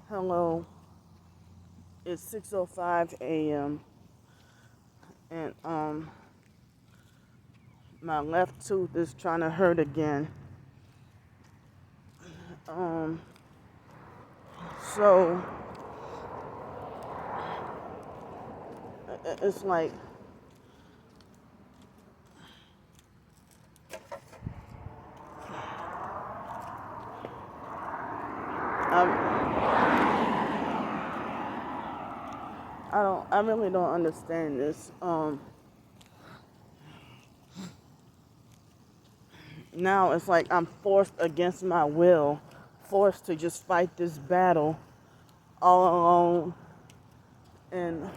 Hello, it's 6:05 a.m. and my left tooth is trying to hurt again. Um so it's like I really don't understand this. Now it's like I'm forced against my will, forced to just fight this battle all alone and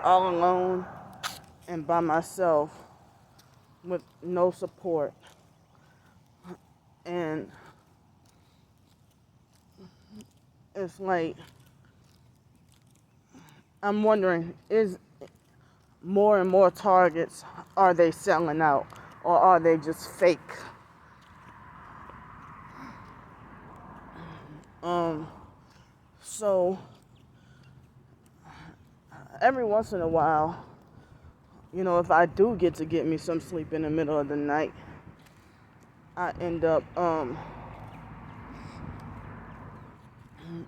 all alone and by myself with no support. And it's like I'm wondering, is more and more targets, are they selling out or are they just fake? So every once in a while, if I do get me some sleep in the middle of the night, I end up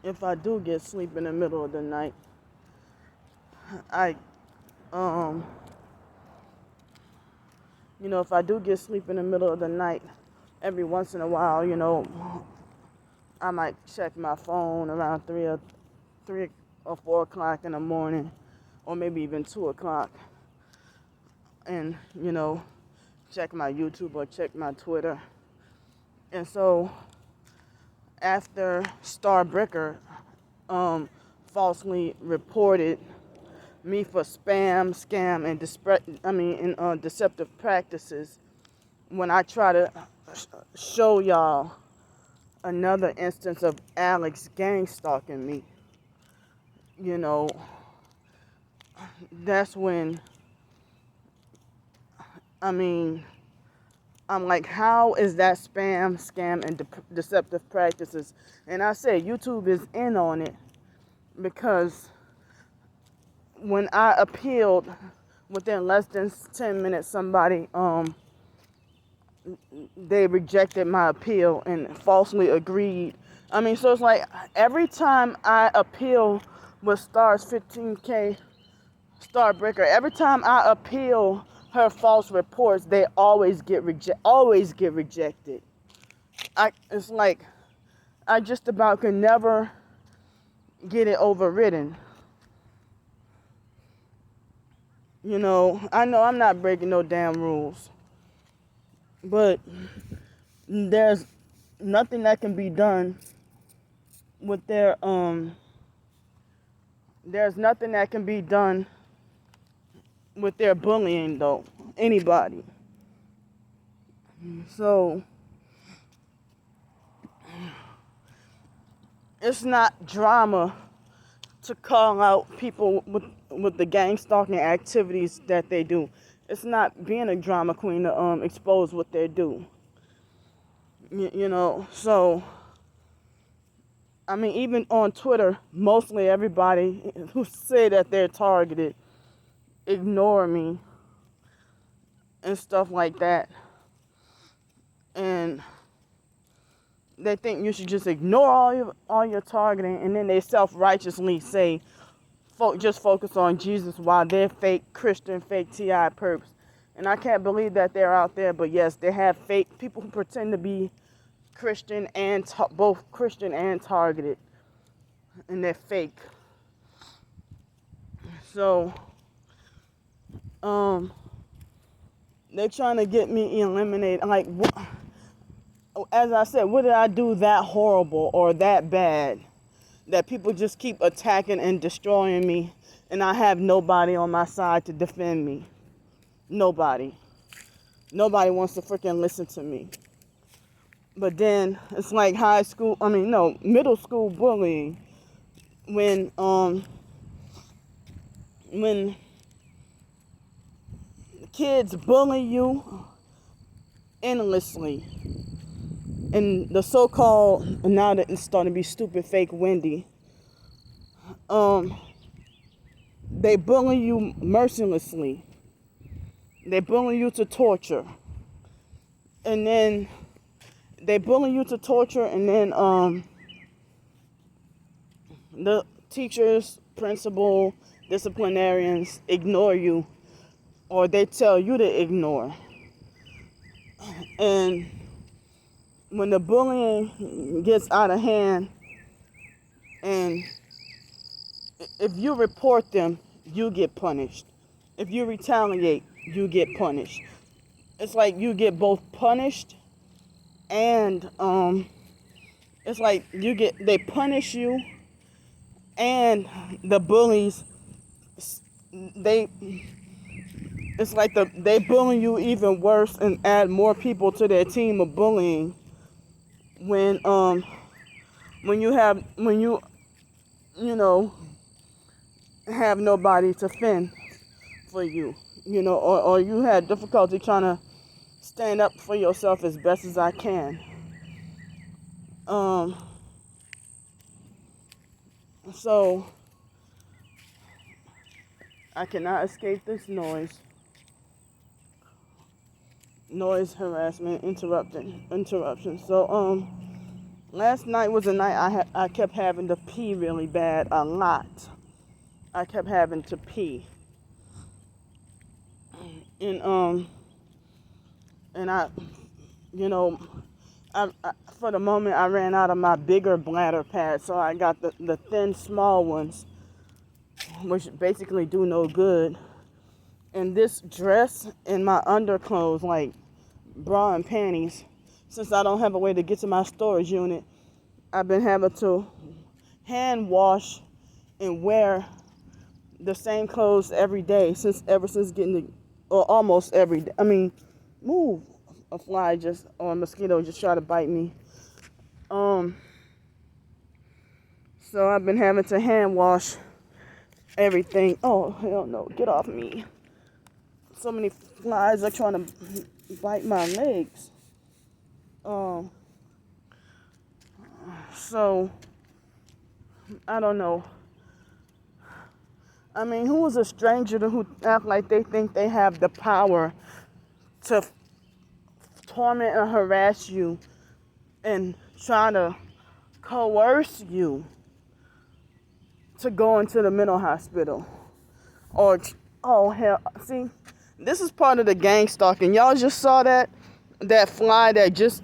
if I do get sleep in the middle of the night, I if I do get sleep in the middle of the night, every once in a while, I might check my phone around 3 or 4 o'clock in the morning, or maybe even 2 o'clock, and check my YouTube or check my Twitter. And so after Starbreaker falsely reported me for spam, scam, and deceptive practices, when I try to show y'all another instance of Alex gang stalking me, that's when I'm like, how is that spam, scam, and deceptive practices? And I say YouTube is in on it because when I appealed, within less than 10 minutes, somebody they rejected my appeal and falsely agreed. So it's like every time I appeal with Stars 15K Starbreaker, every time I appeal her false reports, they always get rejected. It's like I just about could never get it overridden. I know I'm not breaking no damn rules, but there's nothing that can be done with their there's nothing that can be done with their bullying, though, anybody. So it's not drama to call out people with the gang stalking activities that they do. It's not being a drama queen to expose what they do. So even on Twitter, mostly everybody who say that they're targeted ignore me and stuff like that. And they think you should just ignore all your targeting, and then they self-righteously say, just focus on Jesus, while they're fake Christian, fake TI perps. And I can't believe that they're out there, but yes, they have fake people who pretend to be Christian and both Christian and targeted, and they're fake. So they're trying to get me eliminated. Like, as I said, what did I do that horrible or that bad that people just keep attacking and destroying me, and I have nobody on my side to defend me? Nobody wants to freaking listen to me. But then it's like middle school bullying, when kids bully you endlessly, and the so-called, now that it's starting to be stupid fake Wendy, they bully you mercilessly. They bully you to torture. And then they bully you to torture, and then the teachers, principal, disciplinarians ignore you, or they tell you to ignore. And when the bullying gets out of hand, and if you report them, you get punished. If you retaliate, you get punished. It's like you get both punished and it's like they punish you, and the bullies, it's like they bully you even worse and add more people to their team of bullying when you know have nobody to fend for you, or you had difficulty trying to stand up for yourself as best as I can. So I cannot escape this noise harassment, interruption. So last night was a night I kept having to pee really bad, a lot. I kept having to pee, and I for the moment I ran out of my bigger bladder pads, so I got the thin small ones, which basically do no good. And this dress and my underclothes, like bra and panties, since I don't have a way to get to my storage unit, I've been having to hand wash and wear the same clothes every day ever since getting or almost every day. I mean, move. A fly or a mosquito just tried to bite me. So I've been having to hand wash everything. Oh, hell no, get off me. So many flies are trying to bite my legs. So, I don't know. I mean, who is a stranger who act like they think they have the power to torment and harass you and try to coerce you to go into the mental hospital? Or, oh hell, see, this is part of the gang stalking. Y'all just saw that fly that just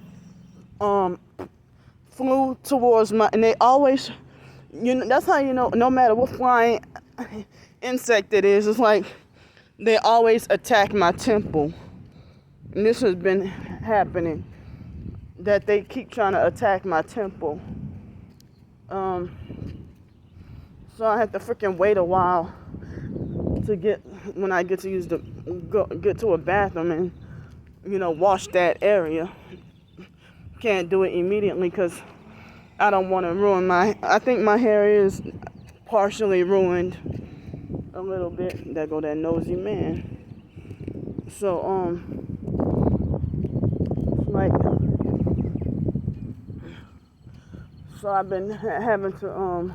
flew towards and they always, that's how no matter what flying insect it is, it's like they always attack my temple. And this has been happening, that they keep trying to attack my temple. So I have to freaking wait a while to when I get to get to a bathroom and, wash that area. Can't do it immediately because I don't want to ruin I think my hair is partially ruined a little bit. There go that nosy man. So, so I've been having to,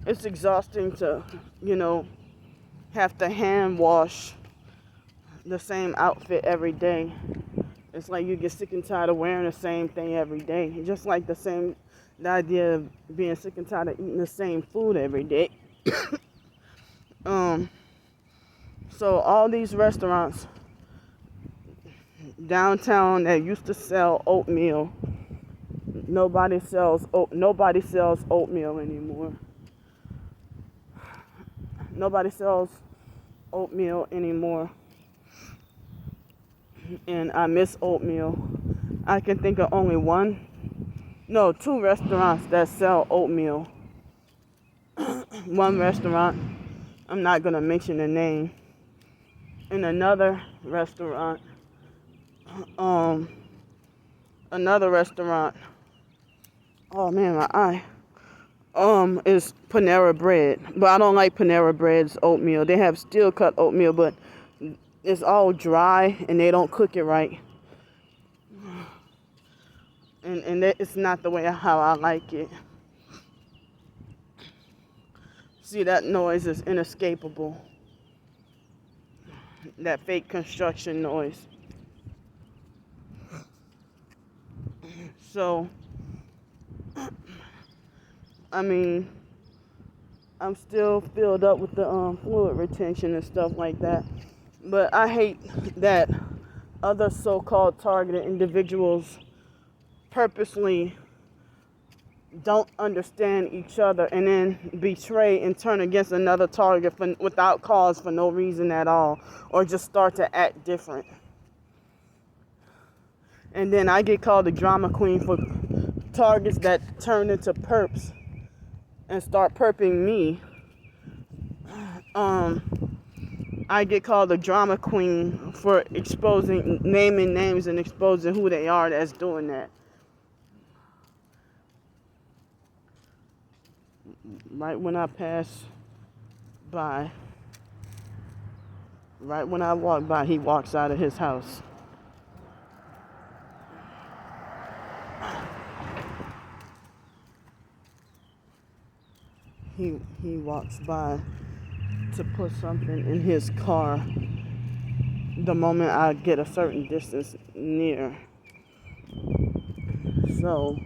it's exhausting to, have to hand wash the same outfit every day. It's like you get sick and tired of wearing the same thing every day. Just like the idea of being sick and tired of eating the same food every day. So all these restaurants downtown that used to sell oatmeal, nobody sells oatmeal anymore. Nobody sells oatmeal anymore. And I miss oatmeal. I can think of only two restaurants that sell oatmeal. One restaurant, I'm not gonna mention the name. And another restaurant, oh man, my eye, is Panera Bread. But I don't like Panera Bread's oatmeal. They have steel cut oatmeal, but it's all dry and they don't cook it right. And it's not the way how I like it. See, that noise is inescapable. That fake construction noise. So, I mean, I'm still filled up with the fluid retention and stuff like that. But I hate that other so-called targeted individuals purposely don't understand each other and then betray and turn against another target without cause, for no reason at all, or just start to act different. And then I get called a drama queen for targets that turn into perps and start perping me. I get called a drama queen for naming names and exposing who they are that's doing that. Right when I pass by, right when I walk by, he walks out of his house. He walks by to put something in his car the moment I get a certain distance near. So,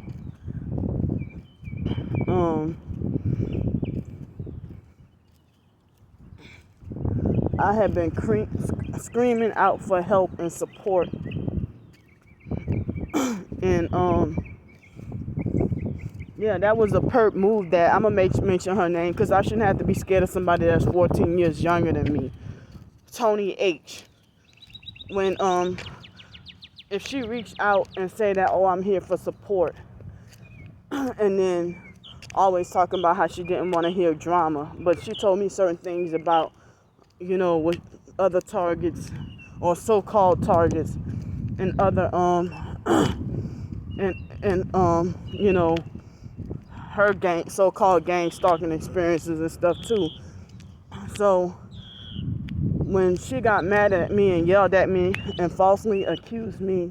I have been screaming out for help and support. And, yeah, that was a perp move that I'm going to mention her name because I shouldn't have to be scared of somebody that's 14 years younger than me. Tony H. When, if she reached out and say that, oh, I'm here for support, and then always talking about how she didn't want to hear drama, but she told me certain things about, you know, with other targets or so-called targets and other, you know, her so-called gang stalking experiences and stuff too. So when she got mad at me and yelled at me and falsely accused me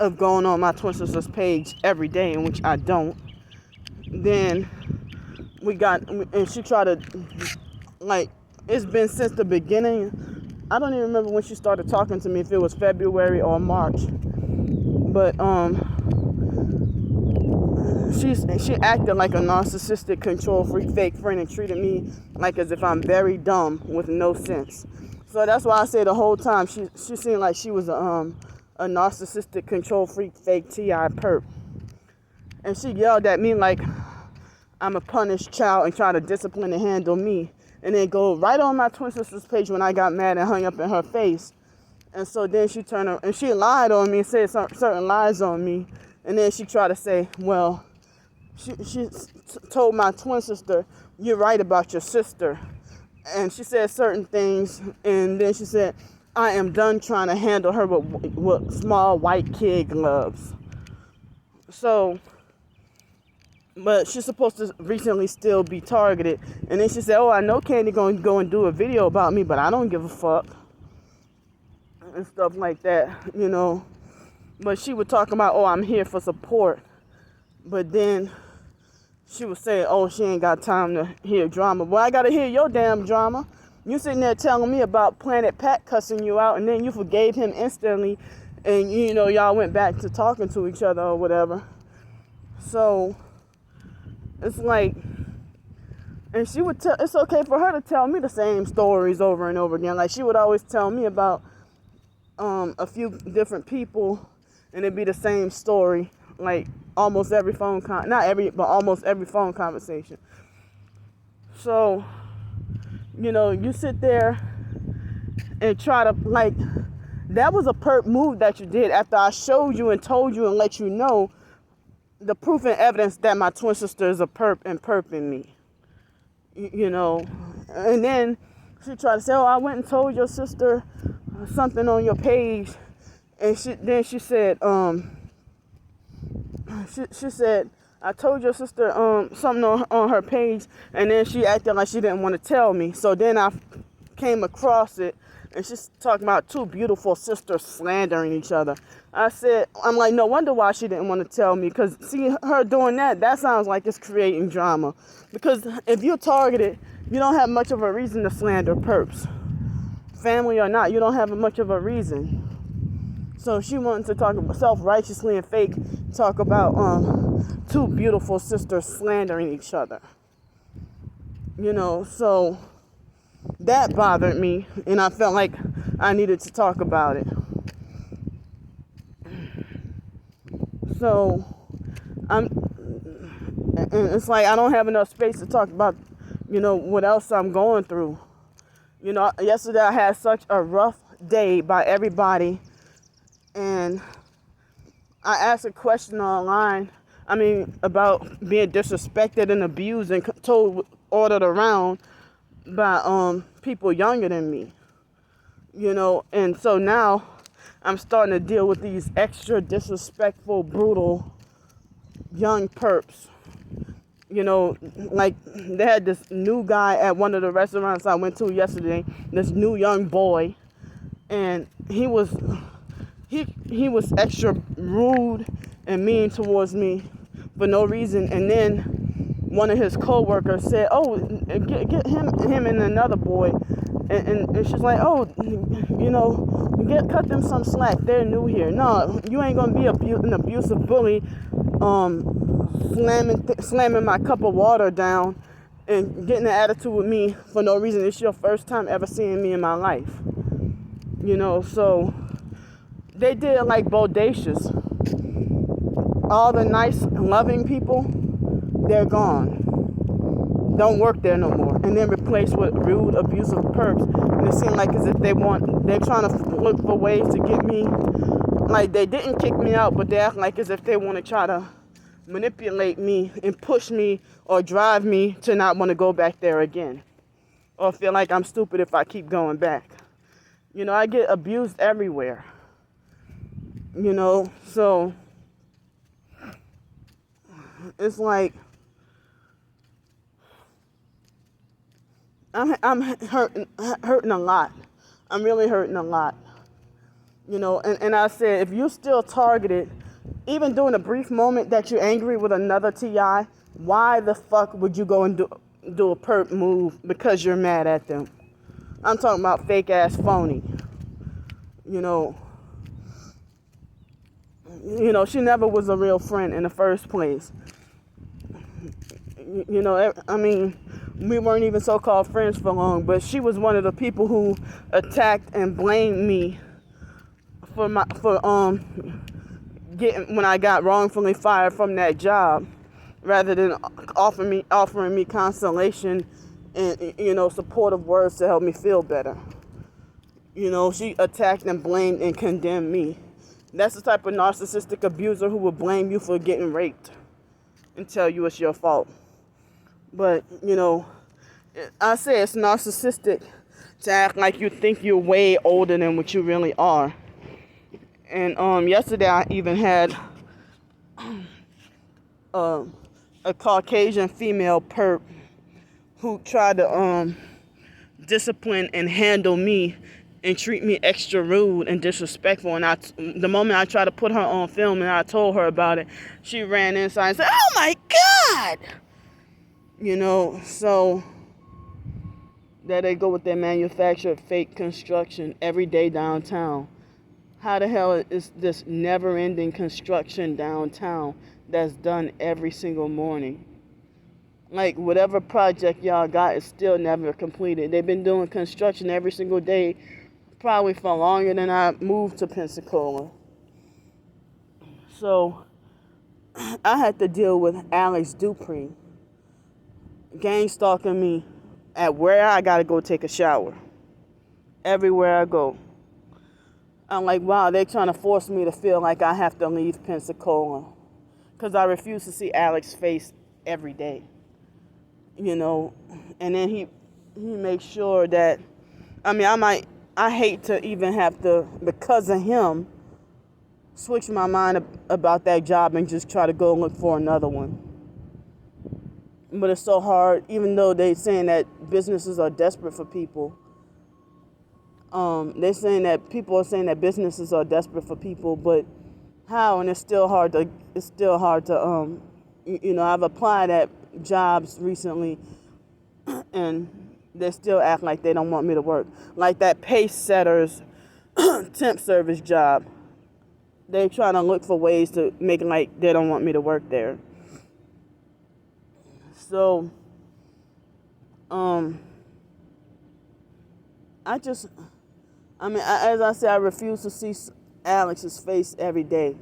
of going on my twin sister's page every day, in which I don't, then and she tried to, like, it's been since the beginning. I don't even remember when she started talking to me, if it was February or March, but she acted like a narcissistic control freak fake friend and treated me like as if I'm very dumb with no sense. So that's why I say the whole time she seemed like she was a narcissistic control freak fake TI perp. And she yelled at me like I'm a punished child and try to discipline and handle me. And then go right on my twin sister's page when I got mad and hung up in her face. And so then she turned around and she lied on me and said certain lies on me. And then she tried to say, well, she told my twin sister, you're right about your sister. And she said certain things. And then she said, I am done trying to handle her with small white kid gloves. So, but she's supposed to recently still be targeted. And then she said, oh, I know Candy going to go and do a video about me, but I don't give a fuck. And stuff like that, you know. But she would talk about, oh, I'm here for support. But then she would say, oh, she ain't got time to hear drama. Well, I got to hear your damn drama. You sitting there telling me about Planet Pat cussing you out, and then you forgave him instantly. And, you know, y'all went back to talking to each other or whatever. So it's like, and she would it's okay for her to tell me the same stories over and over again. Like, she would always tell me about a few different people, and it'd be the same story, like almost every almost every phone conversation. So, you know, you sit there and try to, like, that was a perp move that you did after I showed you and told you and let you know the proof and evidence that my twin sister is a perp and perping me. You know, and then she tried to say, oh, I went and told your sister something on your page, and she said, she said, I told your sister something on her page, and then she acted like she didn't want to tell me. So then I came across it and she's talking about two beautiful sisters slandering each other. I'm like, no wonder why she didn't want to tell me, because see her doing that sounds like it's creating drama. Because if you're targeted, you don't have much of a reason to slander perps. Family or not, you don't have much of a reason. So she wanted to talk about self-righteously and fake, talk about two beautiful sisters slandering each other. So that bothered me, and I felt like I needed to talk about it. So and it's like I don't have enough space to talk about, what else I'm going through. Yesterday I had such a rough day by everybody, and I asked a question online, about being disrespected and abused and ordered around by people younger than me, and so now I'm starting to deal with these extra disrespectful, brutal young perps. Like they had this new guy at one of the restaurants I went to yesterday, this new young boy, and he was extra rude and mean towards me for no reason. And then one of his co-workers said, "Oh, get him and another boy," and she's like, "Oh, cut them some slack. They're new here. No, you ain't gonna be an abusive bully, slamming my cup of water down and getting an attitude with me for no reason. It's your first time ever seeing me in my life." So they did it like bodacious. All the nice, loving people, they're gone. Don't work there no more. And then replaced with rude, abusive perps. And it seemed like as if they're trying to look for ways to get me. Like they didn't kick me out, but they act like as if they want to try to manipulate me and push me or drive me to not want to go back there again. Or feel like I'm stupid if I keep going back. I get abused everywhere. So it's like I'm hurting a lot. I'm really hurting a lot. And I said, if you're still targeted, even during a brief moment that you're angry with another TI, why the fuck would you go and do a perp move because you're mad at them? I'm talking about fake ass phony. She never was a real friend in the first place. We weren't even so-called friends for long, but she was one of the people who attacked and blamed me for getting when I got wrongfully fired from that job, rather than offering me consolation and supportive words to help me feel better. She attacked and blamed and condemned me. That's the type of narcissistic abuser who will blame you for getting raped and tell you it's your fault. But, I say it's narcissistic to act like you think you're way older than what you really are. And yesterday I even had a Caucasian female perp who tried to discipline and handle me and treat me extra rude and disrespectful. And the moment I tried to put her on film and I told her about it, she ran inside and said, "Oh my God!" So there they go with their manufactured fake construction every day downtown. How the hell is this never-ending construction downtown that's done every single morning? Like, whatever project y'all got is still never completed. They've been doing construction every single day, probably for longer than I moved to Pensacola. So I had to deal with Alex Dupree gang stalking me at where I gotta go take a shower. Everywhere I go. I'm like, wow, they're trying to force me to feel like I have to leave Pensacola. Because I refuse to see Alex's face every day. And then he makes sure that, I hate to even have to, because of him, switch my mind about that job and just try to go look for another one. But it's so hard, even though they're saying that businesses are desperate for people. They're saying that people are saying that businesses are desperate for people, but how? And it's still hard to. I've applied at jobs recently, and they still act like they don't want me to work. Like that pace setters temp service job. They're trying to look for ways to make it like they don't want me to work there. So, as I said, I refuse to see Alex's face every day.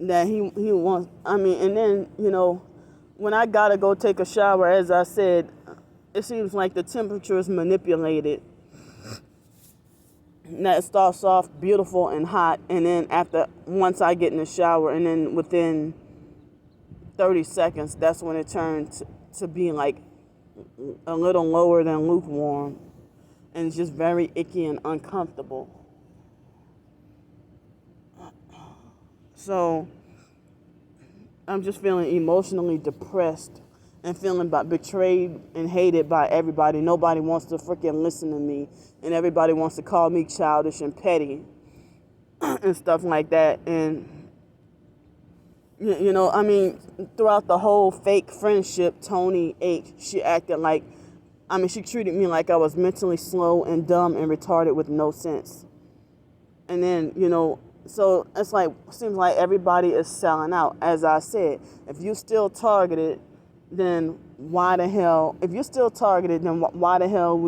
That he wants, and then, when I gotta go take a shower, as I said, it seems like the temperature is manipulated. That it starts off beautiful and hot, and then once I get in the shower, and then within 30 seconds, that's when it turns to be like a little lower than lukewarm, and it's just very icky and uncomfortable. So I'm just feeling emotionally depressed and feeling betrayed and hated by everybody. Nobody wants to freaking listen to me, and everybody wants to call me childish and petty and stuff like that. And throughout the whole fake friendship, Tony H, she acted like, she treated me like I was mentally slow and dumb and retarded with no sense. And then, so it's like, seems like everybody is selling out. As I said, if you still targeted, then why the hell would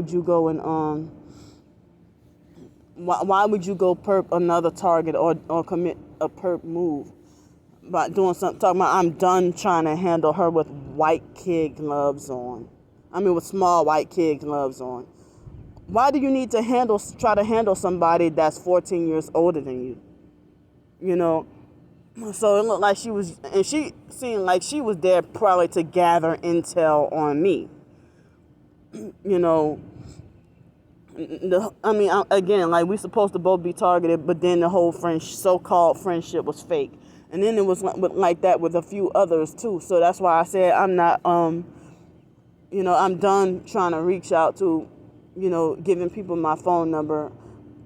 you go and, why would you go perp another target or commit a perp move? By doing something, talking about I'm done trying to handle her with white kid gloves on. With small white kid gloves on. Why do you need to try to handle somebody that's 14 years older than you? So it looked like she seemed like she was there probably to gather intel on me. Again, like we supposed to both be targeted, but then the whole so-called friendship was fake. And then it was like that with a few others too. So that's why I said I'm not, I'm done trying to reach out to, giving people my phone number,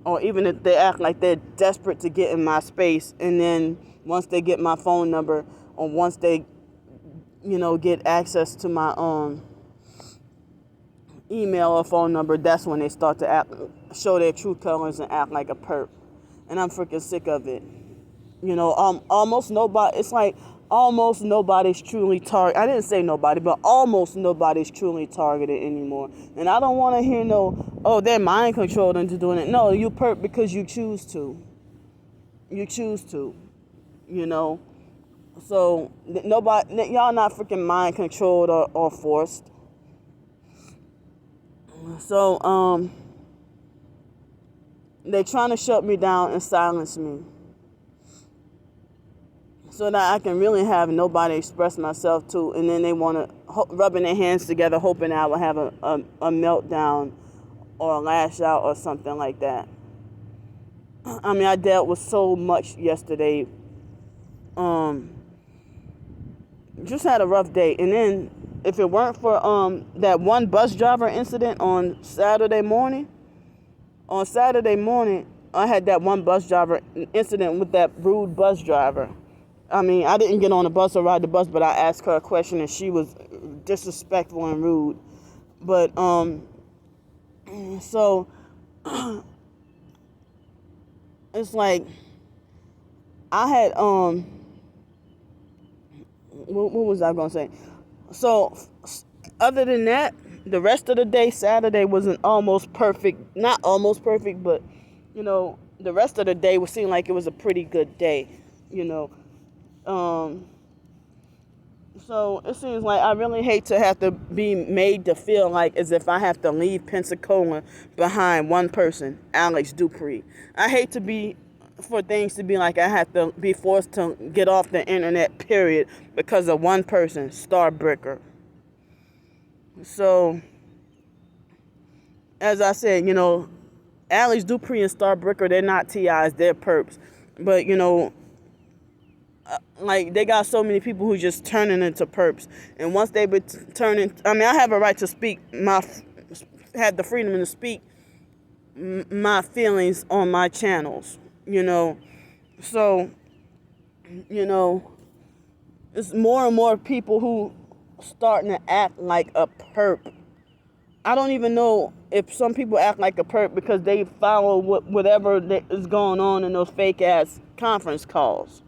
or even if they act like they're desperate to get in my space. And then once they get my phone number, or once they, get access to my email or phone number, that's when they start to show their true colors and act like a perp. And I'm freaking sick of it. Almost nobody, it's like almost nobody's truly targeted. I didn't say nobody, but almost nobody's truly targeted anymore. And I don't want to hear they're mind controlled into doing it. No, you perp because you choose to. So nobody, y'all not freaking mind controlled or forced. So, they're trying to shut me down and silence me, so that I can really have nobody express myself to, and then they want to rubbing their hands together, hoping I will have a meltdown or a lash out or something like that. I dealt with so much yesterday. Just had a rough day, and then if it weren't for that one bus driver incident on Saturday morning, I had that one bus driver incident with that rude bus driver. I didn't get on the bus or ride the bus, but I asked her a question and she was disrespectful and rude. But, so, it's like, I had, what was I going to say? So, other than that, the rest of the day, Saturday wasn't almost perfect. Not almost perfect, but, the rest of the day seemed like it was a pretty good day, So it seems like I really hate to have to be made to feel like as if I have to leave Pensacola behind one person, Alex Dupree. I hate for things to be like I have to be forced to get off the internet, period, because of one person, Starbricker. So, as I said, Alex Dupree and Starbricker, they're not TIs, they're perps. But, like they got so many people who just turning into perps, and once they be turning, I have a right to speak my have the freedom to speak my feelings on my channels, you know. So, you know, it's more and more people who starting to act like a perp. I don't even know if some people act like a perp because they follow whatever is going on in those fake ass conference calls,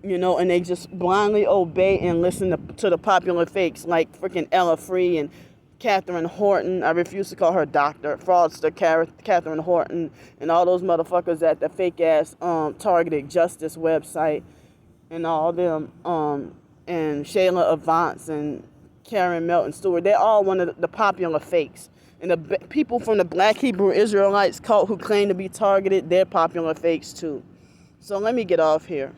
you know, and they just blindly obey and listen to the popular fakes like freaking Ella Free and Catherine Horton. I refuse to call her Dr. Fraudster Catherine Horton and all those motherfuckers at the fake ass Targeted Justice website and all them and Shayla Avance and Karen Melton Stewart. They're all one of the popular fakes. And the people from the Black Hebrew Israelites cult who claim to be targeted, they're popular fakes too. So let me get off here.